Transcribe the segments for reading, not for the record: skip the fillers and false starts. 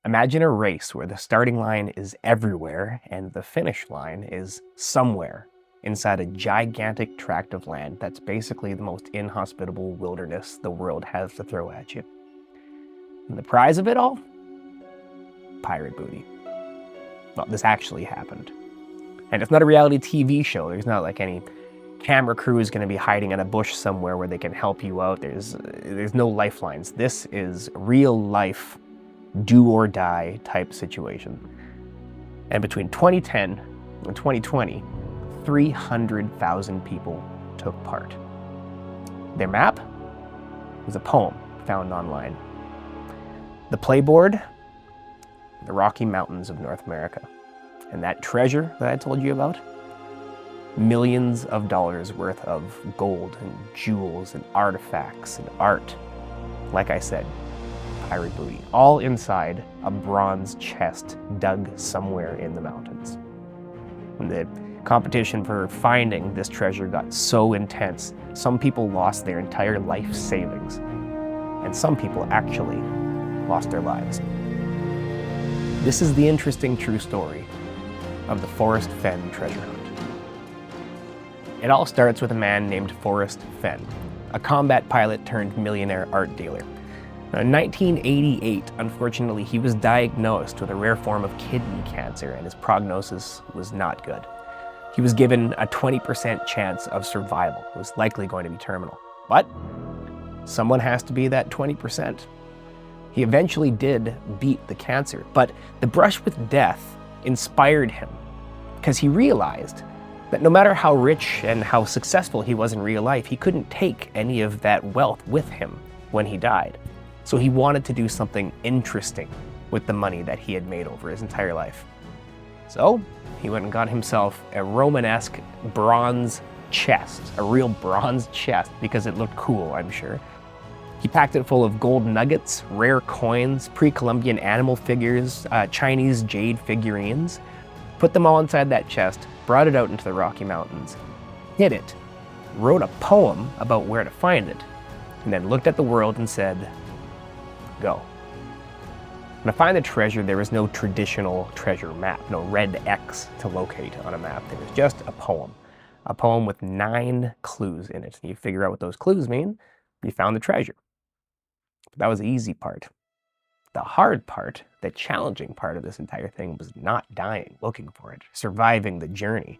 Imagine a race where the starting line is everywhere and the finish line is somewhere inside a gigantic tract of land that's basically the most inhospitable wilderness the world has to throw at you. And the prize of it all? Pirate booty. Well, this actually happened. And it's not a reality TV show. There's not like any camera crew is going to be hiding in a bush somewhere where they can help you out. There's no lifelines. This is real life, do or die type situation. And between 2010 and 2020, 300,000 people took part. Their map was a poem found online. The playboard, the Rocky Mountains of North America. And that treasure that I told you about, millions of dollars worth of gold and jewels and artifacts and art. Like I said, pirate booty, all inside a bronze chest dug somewhere in the mountains. When the competition for finding this treasure got so intense, some people lost their entire life savings, and some people actually lost their lives. This is the interesting true story of the Forrest Fenn Treasure Hunt. It all starts with a man named Forrest Fenn, a combat pilot turned millionaire art dealer. Now, in 1988, unfortunately, he was diagnosed with a rare form of kidney cancer, and his prognosis was not good. He was given a 20% chance of survival. It was likely going to be terminal. But someone has to be that 20%. He eventually did beat the cancer, but the brush with death inspired him because he realized that no matter how rich and how successful he was in real life, he couldn't take any of that wealth with him when he died. So he wanted to do something interesting with the money that he had made over his entire life. So he went and got himself a Romanesque bronze chest, a real bronze chest, because it looked cool, I'm sure. He packed it full of gold nuggets, rare coins, pre-Columbian animal figures, Chinese jade figurines, put them all inside that chest, brought it out into the Rocky Mountains, hid it, wrote a poem about where to find it, and then looked at the world and said, go. To find the treasure, there was no traditional treasure map, no red X to locate on a map. There was just a poem with 9 clues in it. And you figure out what those clues mean, you found the treasure. But that was the easy part. The hard part, the challenging part of this entire thing was not dying looking for it, surviving the journey.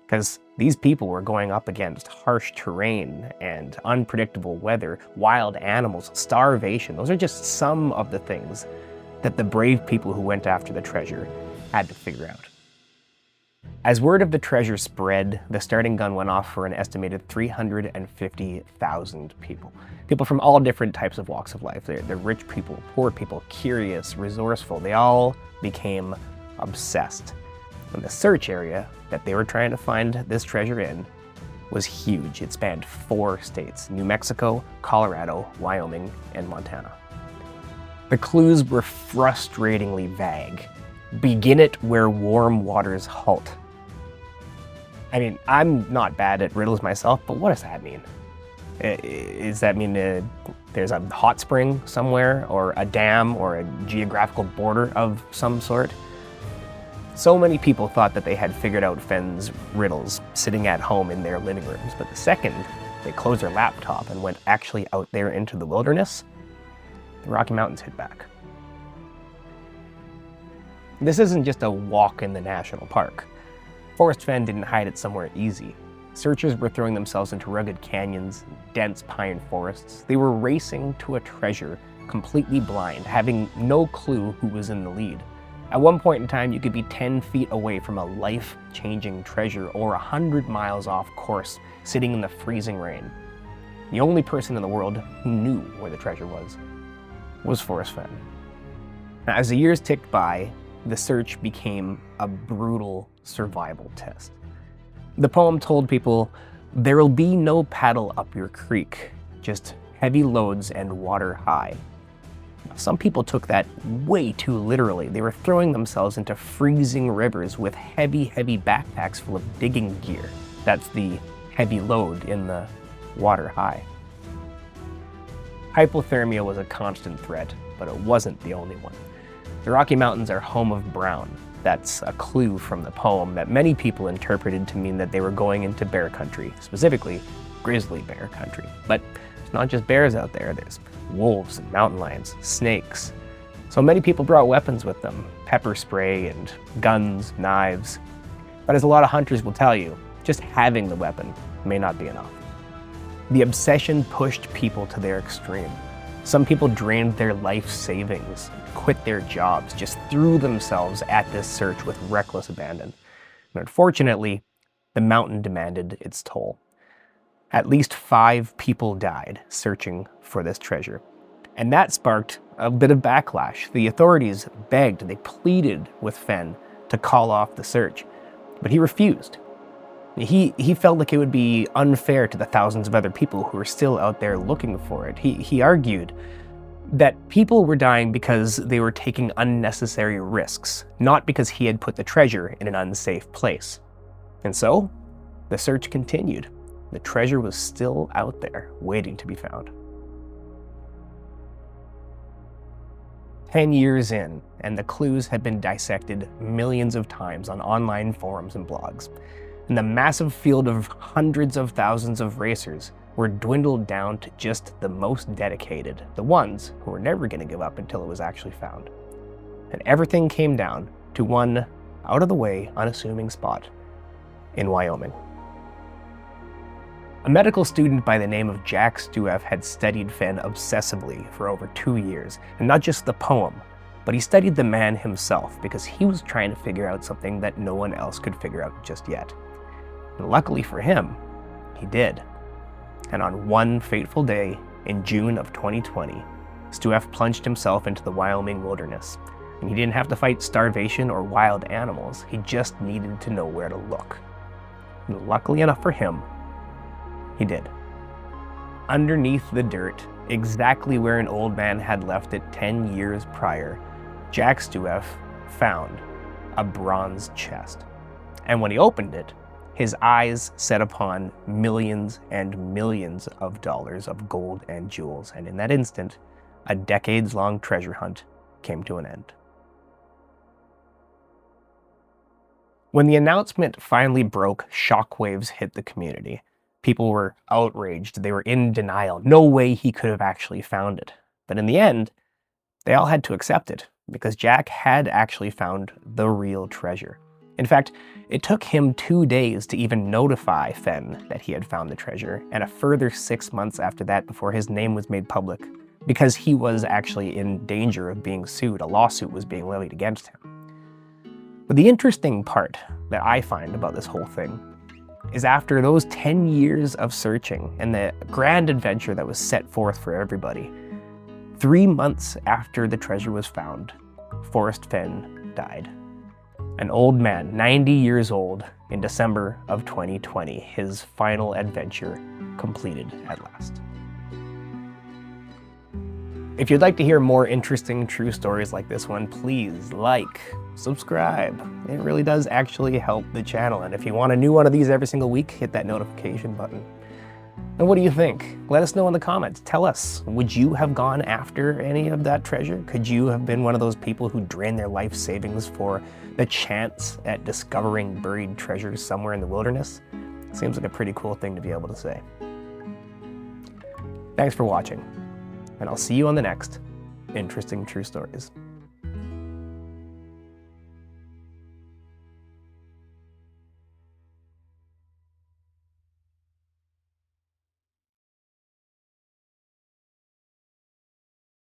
Because these people were going up against harsh terrain and unpredictable weather, wild animals, starvation. Those are just some of the things that the brave people who went after the treasure had to figure out. As word of the treasure spread, the starting gun went off for an estimated 350,000 people. People from all different types of walks of life. They're rich people, poor people, curious, resourceful. They all became obsessed. And the search area that they were trying to find this treasure in was huge. It spanned 4 states: New Mexico, Colorado, Wyoming, and Montana. The clues were frustratingly vague. Begin it where warm waters halt. I mean, I'm not bad at riddles myself, but what does that mean? Does that mean there's a hot spring somewhere, or a dam, or a geographical border of some sort? So many people thought that they had figured out Fenn's riddles sitting at home in their living rooms, but the second they closed their laptop and went actually out there into the wilderness, the Rocky Mountains hit back. This isn't just a walk in the national park. Forrest Fenn didn't hide it somewhere easy. Searchers were throwing themselves into rugged canyons, dense pine forests. They were racing to a treasure completely blind, having no clue who was in the lead. At one point in time, you could be 10 feet away from a life-changing treasure, or 100 miles off course, sitting in the freezing rain. The only person in the world who knew where the treasure was Forrest Fenn. Now, as the years ticked by, the search became a brutal survival test. The poem told people, "There'll be no paddle up your creek, just heavy loads and water high." Some people took that way too literally. They were throwing themselves into freezing rivers with heavy, heavy backpacks full of digging gear. That's the heavy load in the water high. Hypothermia was a constant threat, but it wasn't the only one. The Rocky Mountains are home of brown. That's a clue from the poem that many people interpreted to mean that they were going into bear country, specifically grizzly bear country. But it's not just bears out there. There's wolves and mountain lions, snakes. So many people brought weapons with them, pepper spray and guns, knives. But as a lot of hunters will tell you, just having the weapon may not be enough. The obsession pushed people to their extreme. Some people drained their life savings, quit their jobs, just threw themselves at this search with reckless abandon. And unfortunately, the mountain demanded its toll. At least 5 people died searching for this treasure. And that sparked a bit of backlash. The authorities begged, they pleaded with Fenn to call off the search, but he refused. He felt like it would be unfair to the thousands of other people who were still out there looking for it. He argued that people were dying because they were taking unnecessary risks, not because he had put the treasure in an unsafe place. And so, the search continued. The treasure was still out there, waiting to be found. 10 years in, and the clues had been dissected millions of times on online forums and blogs. And the massive field of hundreds of thousands of racers were dwindled down to just the most dedicated, the ones who were never going to give up until it was actually found. And everything came down to one out-of-the-way, unassuming spot in Wyoming. A medical student by the name of Jack Stueff had studied Fenn obsessively for over 2 years, and not just the poem, but he studied the man himself because he was trying to figure out something that no one else could figure out just yet. And luckily for him, he did. And on one fateful day in June of 2020, Stueff plunged himself into the Wyoming wilderness. And he didn't have to fight starvation or wild animals, he just needed to know where to look. And luckily enough for him, he did. Underneath the dirt, exactly where an old man had left it 10 years prior, Jack Stueff found a bronze chest. And when he opened it, his eyes set upon millions and millions of dollars of gold and jewels, and in that instant, a decades-long treasure hunt came to an end. When the announcement finally broke, shockwaves hit the community. People were outraged, they were in denial. No way he could have actually found it. But in the end, they all had to accept it, because Jack had actually found the real treasure. In fact, it took him 2 days to even notify Fenn that he had found the treasure, and a further 6 months after that before his name was made public, because he was actually in danger of being sued. A lawsuit was being levied against him. But the interesting part that I find about this whole thing is after those 10 years of searching and the grand adventure that was set forth for everybody, 3 months after the treasure was found, Forrest Fenn died. An old man, 90 years old, in December of 2020, his final adventure completed at last. If you'd like to hear more interesting true stories like this one, please like, subscribe. It really does actually help the channel. And if you want a new one of these every single week, hit that notification button. And what do you think? Let us know in the comments. Tell us, would you have gone after any of that treasure? Could you have been one of those people who drained their life savings for the chance at discovering buried treasures somewhere in the wilderness? Seems like a pretty cool thing to be able to say. Thanks for watching, and I'll see you on the next Interesting True Stories.